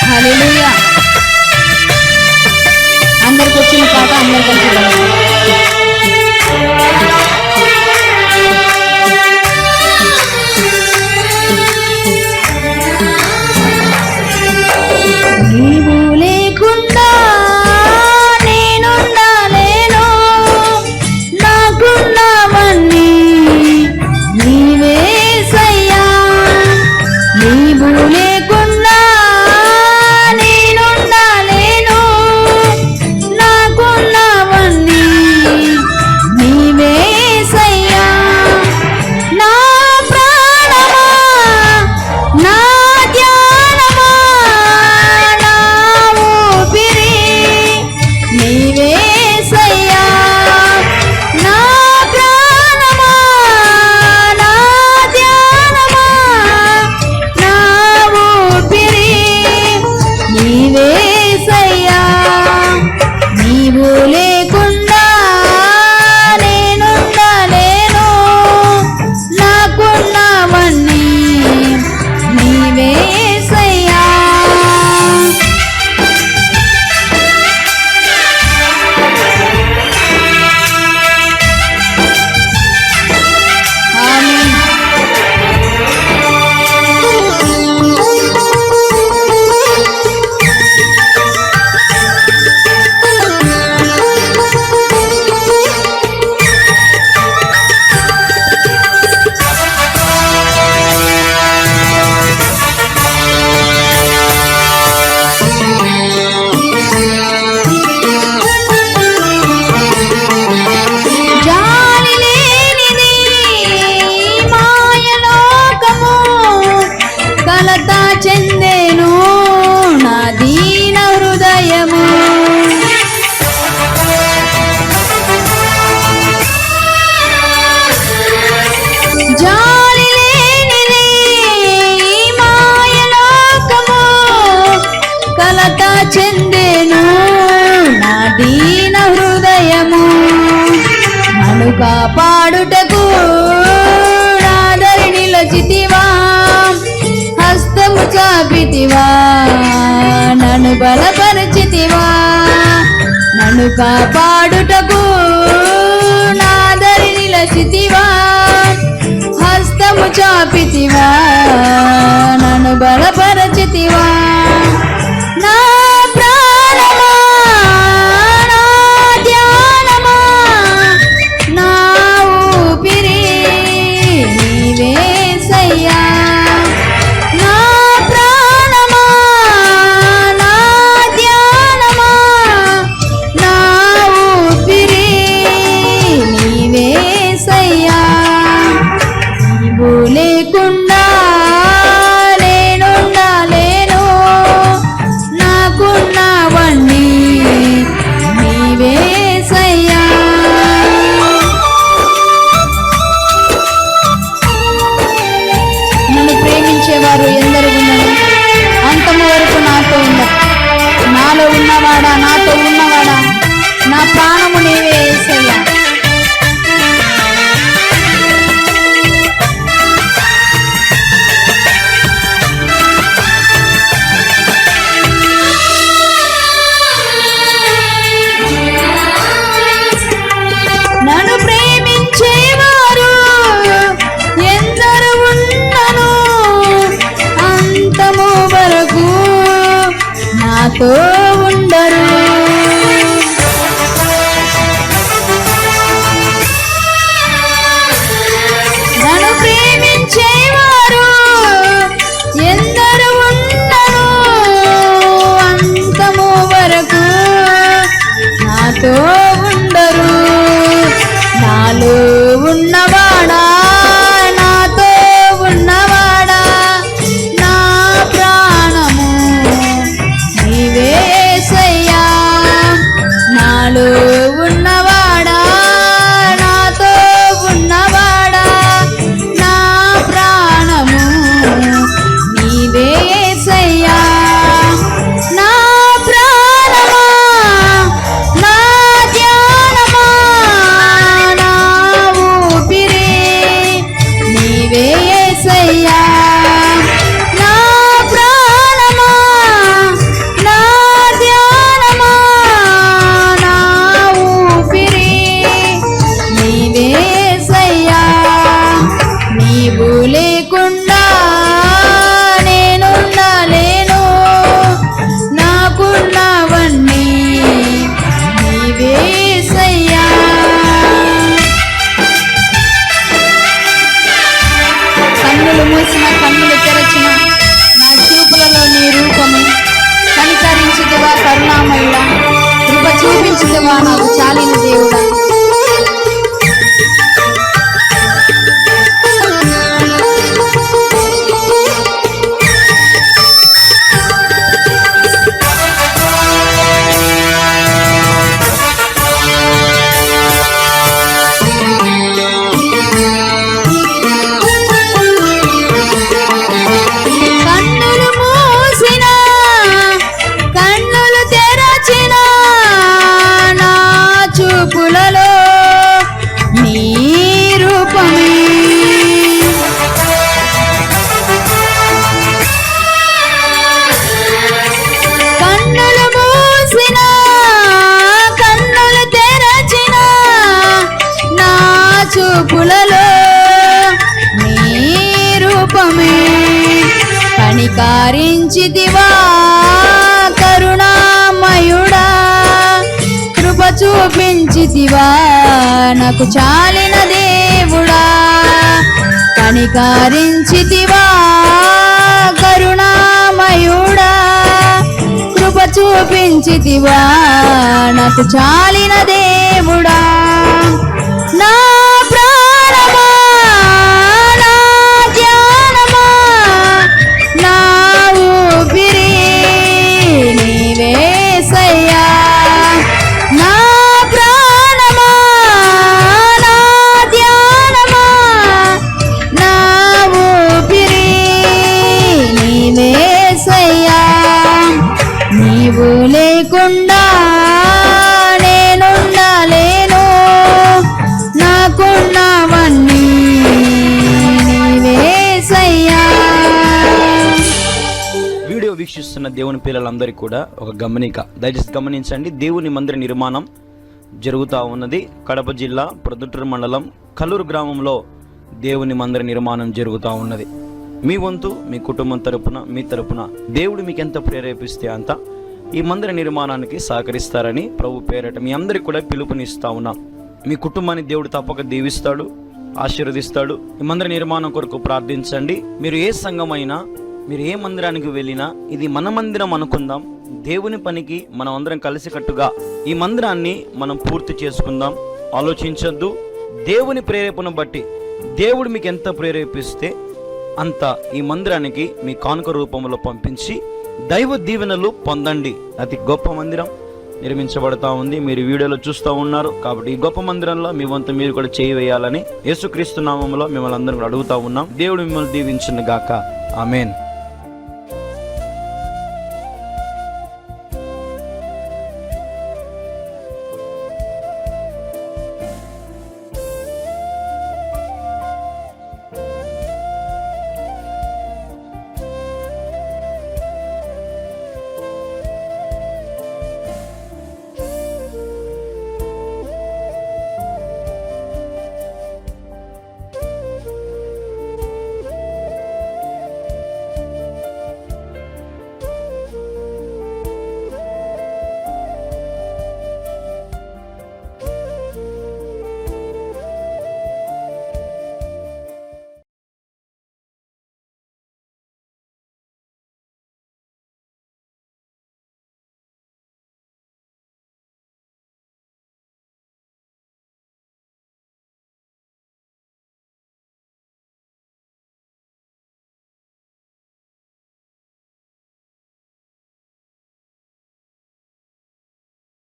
హల్లెలూయా. అందరికి వచ్చిన పాట అందరు కలిసి నీవు లేకుండా నేనుండలేను, నాకున్నవన్నీ నీవేసయ్యా. నీవు లేకుండా నేనుండలేను, నాకున్నవన్నీ నీవేసయ్యా. నా ప్రాణమా, నా ధ్యానమా, నా ఊపిరి నీవేసయ్యా. నా ప్రాణమా, నా ధ్యానమా, నా ఊపిరి నీవేసయ్యా. నీవు లేకుండా నేనుండలేను, నాకున్నవన్నీ నీవేసయ్యా. ఆమేన్. జాలి లేనిది మాయలోకము, కలత చెందేను నా దీన హృదయము. జాలి లేనిది మాయలోకము, కలత చెందేను నా దీన హృదయము. నన్ను కాపాడుటకు నాదరి నిలచితివా, హస్తము చాపితివా, నన్ను బలపరచితివా. నన్ను కాపాడుటకు నాదరి నిలచితివా, హస్తము చాపితివా, నన్ను బలపరచితివా. నా ప్రాణమా, నా ధ్యానమా, నా ఊపిరి నీవేసయ్యా. నా ప్రాణమా, నా ధ్యానమా, నా ఊపిరి నీవేసయ్యా. నీవు లేకుండా నేనుండలేను, నాకున్నవన్నీ నీవేసయ్యా. నన్ను ప్రేమించేవారు ఎందరు ఉన్నారు, అంతము వరకు నాతో ఉన్నారు. నాలో ఉన్నవాడా, నాతో ఉన్నవాడా, నా ప్రాణము నీవే యేసయ్యా. నన్ను ప్రేమించేవారు ఎందరు ఉన్నను, అంతము వరకు నాతో ఉండరు. నన్ను ప్రేమించేవారు ఎందరు ఉన్నను, అంతము వరకు నాతో ఉండరు. నాలో ఉన్నవాడా, నాతో ఉన్నవాడా, నా ప్రాణము నీవే కృప చూపించితివా నాకు చాలిన దేవుడా. చూపులలో నీ రూపమే కనికరించితివా కరుణామయుడా. కృప చూపించితివా నాకు చాలిన దేవుడా. కనికరించితివా కరుణామయుడా. కృప చూపించితివా నాకు చాలిన దేవుడా. నా ప్రాణమా నా ధ్యానమా నా ఊపిరి నీవేసయ్యా. నా ప్రాణమా నా ధ్యానమా నా ఊపిరి నీవేసయ్యా. నీవు లేకుండా నేనుండలేను, నాకున్నవన్నీ నీవేసయ్యా. వీడియో వీక్షిస్తున్న దేవుని పిల్లలందరికీ కూడా ఒక గమనిక, దయచేసి గమనించండి. దేవుని మందిర నిర్మాణం జరుగుతూ ఉన్నది. కడప జిల్లా ప్రొద్దుటూరు మండలం కల్లూరు గ్రామంలో దేవుని మందిర నిర్మాణం జరుగుతూ ఉన్నది. మీ వంతు మీ కుటుంబం తరపున మీ తరపున దేవుడు మీకు ఎంత ప్రేరేపిస్తే అంత ఈ మందిర నిర్మాణానికి సహకరిస్తారని ప్రభు పేరట మీ అందరికీ కూడా పిలుపునిస్తా ఉన్నాం. మీ కుటుంబాన్ని దేవుడు తప్పక దీవిస్తాడు, ఆశీర్వదిస్తాడు. ఈ మందిర నిర్మాణం కొరకు ప్రార్థించండి. మీరు ఏ సంఘమైనా, మీరు ఏ మందిరానికి వెళ్ళినా ఇది మన మందిరం అనుకుందాం. దేవుని పనికి మనం అందరం కలిసికట్టుగా ఈ మందిరాన్ని మనం పూర్తి చేసుకుందాం. ఆలోచించొద్దు. దేవుని ప్రేరేపణ బట్టి దేవుడు మీకు ఎంత ప్రేరేపిస్తే అంత ఈ మందిరానికి మీ కానుక రూపంలో పంపించి దైవ దీవెనలు పొందండి. అతి గొప్ప మందిరం నిర్మించబడతా ఉంది. మీరు వీడియోలో చూస్తూ ఉన్నారు. కాబట్టి ఈ గొప్ప మందిరంలో మీ వంతు మీరు కూడా చేయి వేయాలని యేసుక్రీస్తు నామములో మిమ్మల్ని అందరూ అడుగుతా ఉన్నాం. దేవుడు మిమ్మల్ని దీవించును గాక. ఆమేన్.